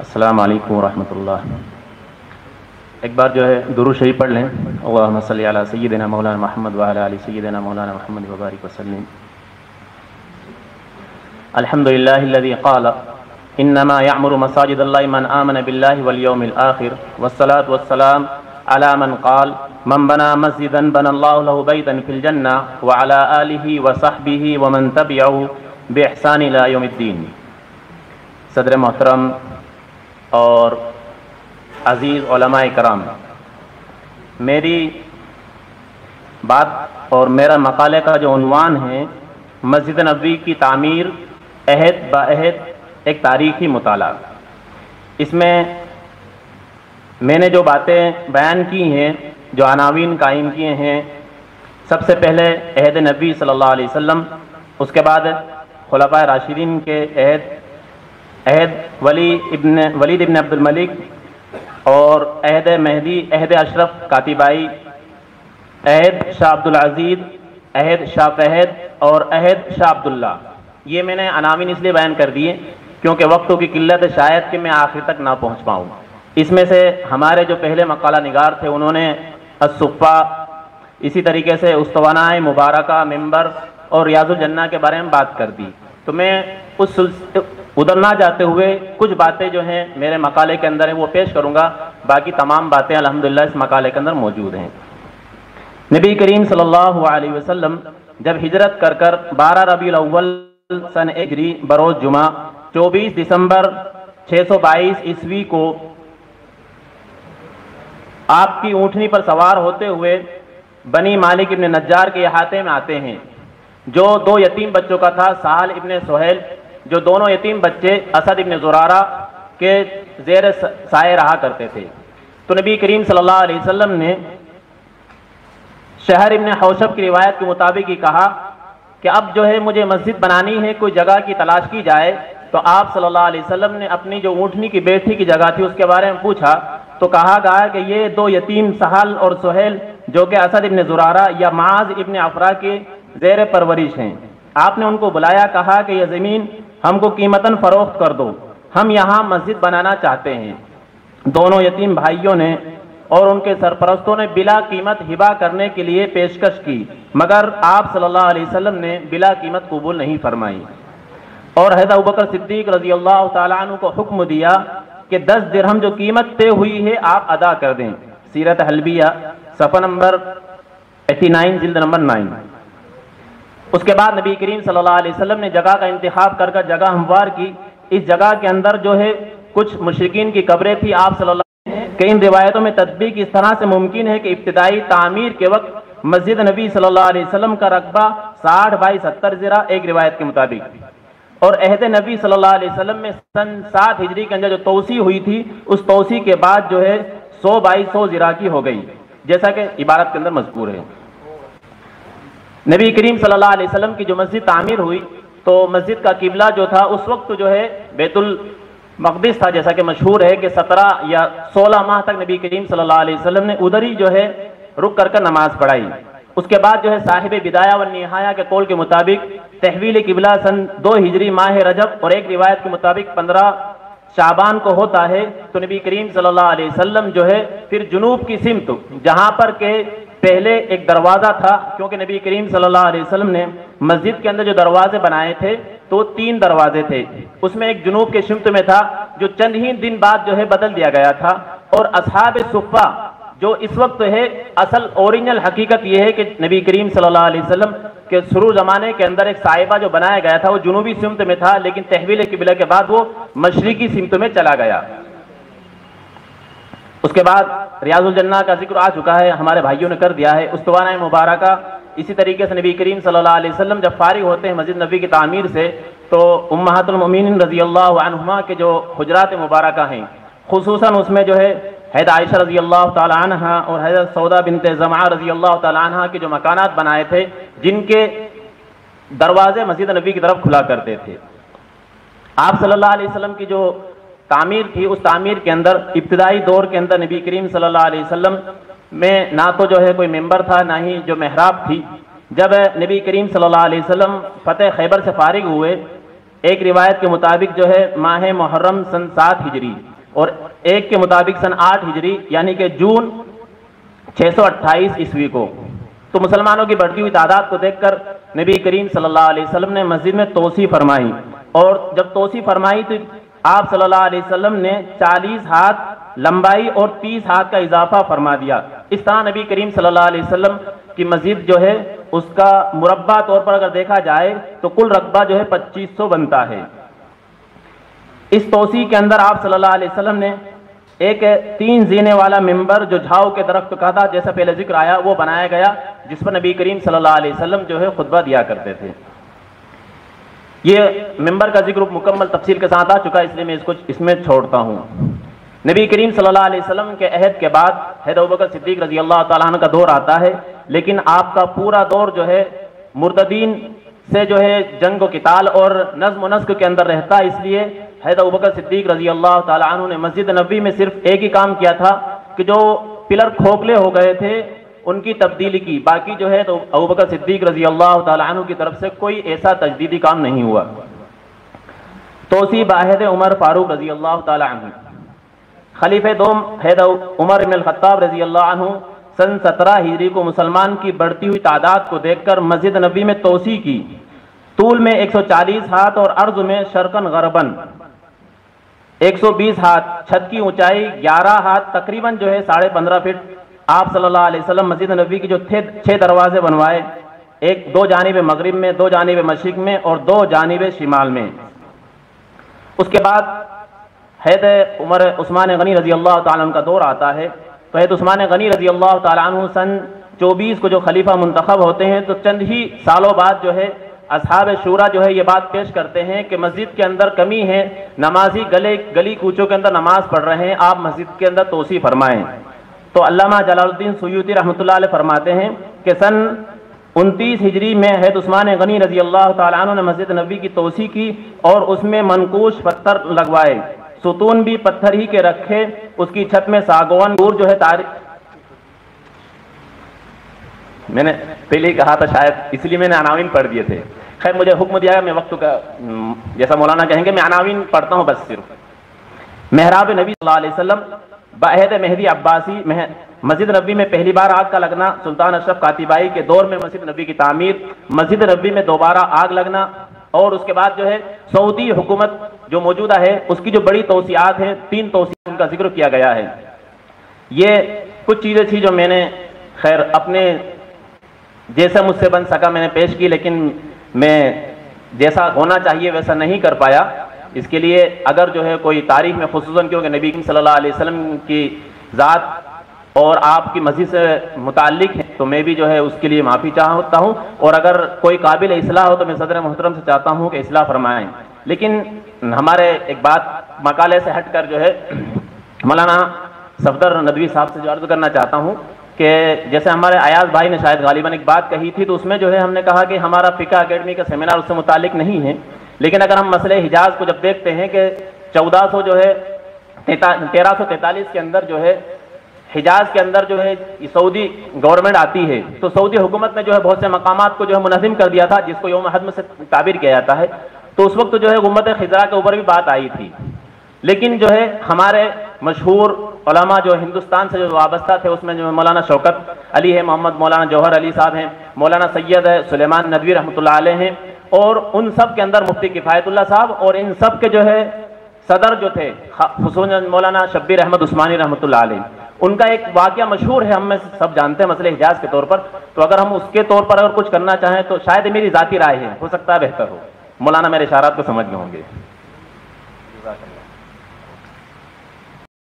السلام علیکم ورحمۃ اللہ۔ ایک بار جو ہے درود شریف پڑھ لیں۔ اللہم صلی علی سیدنا مولانا محمد وعلی آل سیدنا مولانا محمد وبارک وسلم۔ الحمدللہ الذی قال انما یعمر مساجد اللہ من آمن باللہ والیوم الآخر والصلاة والسلام علی من قال من بنا مسجدا بنى اللہ له بیتا فی الجنہ وعلی آلہ وصحبہ ومن تبعہ باحسان الی یوم الدین۔ صدر محترم اور عزیز علماء کرام، میری بات اور میرا مقالے کا جو عنوان ہے مسجد نبوی کی تعمیر عہد بعہد ایک تاریخی مطالعہ۔ اس میں نے جو باتیں بیان کی ہیں، جو عناوین قائم کیے ہیں، سب سے پہلے عہد نبی صلی اللہ علیہ وسلم، اس کے بعد خلفائے راشدین کے عہد ولید ابن عبد الملک اور عہد مہدی، عہد اشرف کاتبائی، عہد شاہ عبد العزیز، عہد شاہ فہد اور عہد شاہ عبداللہ۔ یہ میں نے عناوین اس لیے بیان کر دیے کیونکہ وقتوں کی قلت ہے، شاید کہ میں آخر تک نہ پہنچ پاؤں۔ اس میں سے ہمارے جو پہلے مقالہ نگار تھے انہوں نے الصفہ، اسی طریقے سے استوانہ مبارکہ، ممبر اور ریاض الجنہ کے بارے میں بات کر دی، تو میں ادھر نہ جاتے ہوئے کچھ باتیں جو ہیں میرے مقالے کے اندر ہیں وہ پیش کروں گا۔ باقی تمام باتیں الحمدللہ اس مقالے کے اندر موجود ہیں۔ نبی کریم صلی اللہ علیہ وسلم جب ہجرت کر 12 ربیع الاول سن ہجری بروز جمعہ 24 دسمبر 622 عیسوی کو آپ کی اونٹنی پر سوار ہوتے ہوئے بنی مالک ابن نجار کے احاطے میں آتے ہیں، جو 2 یتیم بچوں کا تھا، سہل ابن سہیل، جو دونوں یتیم بچے اسد ابن زرارہ کے زیر سائے رہا کرتے تھے۔ تو نبی کریم صلی اللہ علیہ وسلم نے شہر ابن حوشب کی روایت کے مطابق ہی کہا کہ اب جو ہے مجھے مسجد بنانی ہے، کوئی جگہ کی تلاش کی جائے۔ تو آپ صلی اللہ علیہ وسلم نے اپنی جو اونٹنی کی بیٹھی کی جگہ تھی اس کے بارے میں پوچھا، تو کہا گیا کہ یہ 2 یتیم سہل اور سہیل جو کہ اسد ابن زرارہ یا معاذ ابن عفرا کے زیر پرورش ہیں۔ آپ نے ان کو بلایا، کہا کہ یہ زمین ہم کو قیمتاً فروخت کر دو، ہم یہاں مسجد بنانا چاہتے ہیں۔ دونوں یتیم بھائیوں نے اور ان کے سرپرستوں نے بلا قیمت ہبہ کرنے کے لیے پیشکش کی، مگر آپ صلی اللہ علیہ وسلم نے بلا قیمت قبول نہیں فرمائی، اور حضرت ابوبکر صدیق رضی اللہ تعالیٰ عنہ کو حکم دیا کہ 10 درہم جو قیمت طے ہوئی ہے آپ ادا کر دیں۔ سیرت حلبیہ صفحہ نمبر 89 جلد نمبر 9۔ اس کے بعد نبی کریم صلی اللہ علیہ وسلم نے جگہ کا انتخاب کر جگہ ہموار کی۔ اس جگہ کے اندر جو ہے کچھ مشرکین کی قبریں تھی۔ آپ صلی اللہ علیہ وسلم کہ ان روایتوں میں تطبیق اس طرح سے ممکن ہے کہ ابتدائی تعمیر کے وقت مسجد نبی صلی اللہ علیہ وسلم کا رقبہ 60 بائی 70 ذرا ایک روایت کے مطابق، اور عہد نبی صلی اللہ علیہ وسلم میں سن 7 ہجری کے اندر جو توسیع ہوئی تھی اس توسیع کے بعد جو ہے 100 بائی 100 ذرا کی ہو گئی، جیسا کہ عبارت کے اندر مذکور ہے۔ نبی کریم صلی اللہ علیہ وسلم کی جو مسجد تعمیر ہوئی تو مسجد کا قبلہ جو تھا اس وقت جو ہے بیت المقدس تھا، جیسا کہ مشہور ہے کہ 17 یا 16 ماہ تک نبی کریم صلی اللہ علیہ وسلم نے ادھر ہی جو ہے رک کر نماز پڑھائی۔ اس کے بعد جو ہے صاحب بدایہ و نہایہ کے قول کے مطابق تحویل قبلہ سن 2 ہجری ماہ رجب اور ایک روایت کے مطابق 15 شعبان کو ہوتا ہے۔ تو نبی کریم صلی اللہ علیہ وسلم جو ہے پھر جنوب کی سمت، جہاں پر کہ پہلے ایک دروازہ تھا، کیونکہ نبی کریم صلی اللہ علیہ وسلم نے مسجد کے اندر جو دروازے بنائے تھے تو 3 دروازے تھے، اس میں ایک جنوب کے سمت میں تھا جو چند ہی دن بعد جو ہے بدل دیا گیا تھا۔ اور اصحاب صفہ جو اس وقت ہے، اصل اوریجنل حقیقت یہ ہے کہ نبی کریم صلی اللہ علیہ وسلم کے شروع زمانے کے اندر ایک صاحبہ جو بنایا گیا تھا وہ جنوبی سمت میں تھا، لیکن تحویل قبلہ کے بعد وہ مشرقی سمت میں چلا گیا۔ اس کے بعد ریاض الجنہ کا ذکر آ چکا ہے، ہمارے بھائیوں نے کر دیا ہے۔ استوانہ مبارکہ، اسی طریقے سے نبی کریم صلی اللہ علیہ وسلم جب فارغ ہوتے ہیں مسجد نبی کی تعمیر سے تو امہات المؤمنین رضی اللہ عنہما کے جو حجرات مبارکہ ہیں، خصوصاً اس میں جو ہے حضرت عائشہ رضی اللہ تعالی عنہ اور حضرت سودا بنت زمعہ رضی اللہ تعالی عنہ کے جو مکانات بنائے تھے، جن کے دروازے مسجد نبی کی طرف کھلا کرتے تھے۔ آپ صلی اللہ علیہ وسلم کی جو تعمیر تھی، اس تعمیر کے اندر ابتدائی دور کے اندر نبی کریم صلی اللہ علیہ وسلم میں نہ تو جو ہے کوئی ممبر تھا، نہ ہی جو محراب تھی۔ جب نبی کریم صلی اللہ علیہ وسلم فتح خیبر سے فارغ ہوئے، ایک روایت کے مطابق جو ہے ماہ محرم سن 7 ہجری، اور ایک کے مطابق سن 8 ہجری یعنی کہ جون 628 عیسوی کو۔ تو مسلمانوں کی بڑھتی ہوئی تعداد کو دیکھ کر نبی کریم صلی اللہ علیہ وسلم نے مسجد میں توسیع فرمائی، اور جب توسیع فرمائی تو آپ صلی اللہ علیہ وسلم نے 40 ہاتھ لمبائی اور 30 ہاتھ کا اضافہ فرما دیا۔ اس طرح نبی کریم صلی اللہ علیہ وسلم کی مسجد جو ہے اس کا مربع طور پر اگر دیکھا جائے تو کل رقبہ جو ہے 2500 بنتا ہے۔ اس توسیع کے اندر آپ صلی اللہ علیہ وسلم نے ایک 3 زینے والا ممبر جو جھاؤ کے درخت کا تھا، جیسا پہلے ذکر آیا، وہ بنایا گیا، جس پر نبی کریم صلی اللہ علیہ وسلم جو ہے خطبہ دیا کرتے تھے۔ یہ ممبر کا ذکر مکمل تفصیل کے ساتھ آ چکا، اس لیے میں اس میں چھوڑتا ہوں۔ نبی کریم صلی اللہ علیہ وسلم کے عہد کے بعد حضرت ابوبکر صدیق رضی اللہ تعالیٰ عنہ کا دور آتا ہے، لیکن آپ کا پورا دور جو ہے مرتدین سے جو ہے جنگ و قتال اور نظم و نسق کے اندر رہتا، اس لیے حضرت ابوبکر صدیق رضی اللہ تعالیٰ عنہ نے مسجد نبوی میں صرف ایک ہی کام کیا تھا کہ جو پلر کھوکھلے ہو گئے تھے ان کی تبدیلی کی، باقی جو ہے تو ابوبکر صدیق رضی اللہ تعالیٰ عنہ کی طرف سے کوئی ایسا تجدیدی کام نہیں ہوا۔ توسیع بعہد عمر فاروق رضی اللہ تعالیٰ عنہ، خلیفہ دوم حضرت عمر بن الخطاب رضی اللہ عنہ سن 17 ہجری کو مسلمان کی بڑھتی ہوئی تعداد کو دیکھ کر مسجد نبوی میں توسیع کی، طول میں 140 ہاتھ اور عرض میں شرقاً غرباً 120 ہاتھ، چھت کی اونچائی 11 ہاتھ تقریباً جو ہے 15.5 فٹ۔ آپ صلی اللہ علیہ وسلم مسجد نبوی کی جو 6 دروازے بنوائے، 2 جانب مغرب میں، 2 جانب مشرق میں اور 2 جانب شمال میں۔ اس کے بعد حضرت عمر عثمان غنی رضی اللہ تعالیٰ عنہ کا دور آتا ہے، تو حضرت عثمان غنی رضی اللہ تعالیٰ عنہ سن 24 کو جو خلیفہ منتخب ہوتے ہیں، تو چند ہی سالوں بعد جو ہے اصحاب شورا جو ہے یہ بات پیش کرتے ہیں کہ مسجد کے اندر کمی ہے، نمازی گلی کوچوں کے اندر نماز پڑھ رہے ہیں، آپ مسجد کے اندر توسیع فرمائیں۔ تو علامہ جلال الدین سیوطی رحمۃ اللہ علیہ فرماتے ہیں کہ سن 29 ہجری میں حضرت عثمان غنی رضی اللہ تعالیٰ عنہ نے مسجد نبوی کی توسیع کی اور اس میں منقوش پتھر لگوائے، ستون بھی پتھر ہی کے رکھے، اس کی چھت میں ساگوان دور جو ہے میں نے پہلے ہی کہا تھا، شاید اس لیے میں نے عناوین پڑھ دیے تھے۔ خیر مجھے حکم دیا میں وقت کا جیسا مولانا کہیں گے میں عناوین پڑھتا ہوں بس صرف۔ محراب نبی صلی اللہ علیہ وسلم بعہد مہدی عباسی، مسجد نبوی میں پہلی بار آگ کا لگنا، سلطان اشرف قاتبائی کے دور میں مسجد نبوی کی تعمیر، مسجد نبوی میں دوبارہ آگ لگنا، اور اس کے بعد جو ہے سعودی حکومت جو موجودہ ہے اس کی جو بڑی توسیعات ہیں، 3 توسیع ان کا ذکر کیا گیا ہے۔ یہ کچھ چیزیں تھی جو میں نے خیر اپنے جیسا مجھ سے بن سکا میں نے پیش کی، لیکن میں جیسا ہونا چاہیے ویسا نہیں کر پایا۔ اس کے لیے اگر جو ہے کوئی تاریخ میں خصوصاً کیونکہ نبی صلی اللہ علیہ وسلم کی ذات اور آپ کی مسجد سے متعلق ہے تو میں بھی جو ہے اس کے لیے معافی چاہتا ہوں، اور اگر کوئی قابل اصلاح ہو تو میں صدر محترم سے چاہتا ہوں کہ اصلاح فرمائیں۔ لیکن ہمارے ایک بات مقالے سے ہٹ کر جو ہے مولانا صفدر ندوی صاحب سے جو عرض کرنا چاہتا ہوں کہ جیسے ہمارے ایاز بھائی نے شاید غالباً ایک بات کہی تھی، تو اس میں جو ہے ہم نے کہا کہ ہمارا فقہ اکیڈمی کا سیمینار اس سے متعلق نہیں ہے، لیکن اگر ہم مسئلہ حجاز کو جب دیکھتے ہیں کہ 1343 کے اندر جو ہے حجاز کے اندر جو ہے سعودی گورنمنٹ آتی ہے، تو سعودی حکومت نے جو ہے بہت سے مقامات کو جو ہے منظم کر دیا تھا، جس کو یوم حدم سے تعبیر کیا جاتا ہے، تو اس وقت جو ہے غمت خضرا کے اوپر بھی بات آئی تھی، لیکن جو ہے ہمارے مشہور علماء جو ہندوستان سے جو وابستہ تھے اس میں جو مولانا شوکت علی ہے، محمد مولانا جوہر علی صاحب ہیں، مولانا سید ہے سلیمان ندوی رحمۃ اللہ علیہ ہیں، اور ان سب کے اندر مفتی کفایت اللہ صاحب، اور ان سب کے جو ہے صدر جو تھے خصوصاً مولانا شبیر احمد عثمانی رحمۃ اللہ علیہ، ان کا ایک واقعہ مشہور ہے، ہم میں سب جانتے ہیں مسئلہ حجاز کے طور پر، تو اگر ہم اس کے طور پر اگر کچھ کرنا چاہیں تو شاید میری ذاتی رائے ہے، ہو سکتا ہے بہتر ہو، مولانا میرے اشارات کو سمجھ گئے ہوں گے۔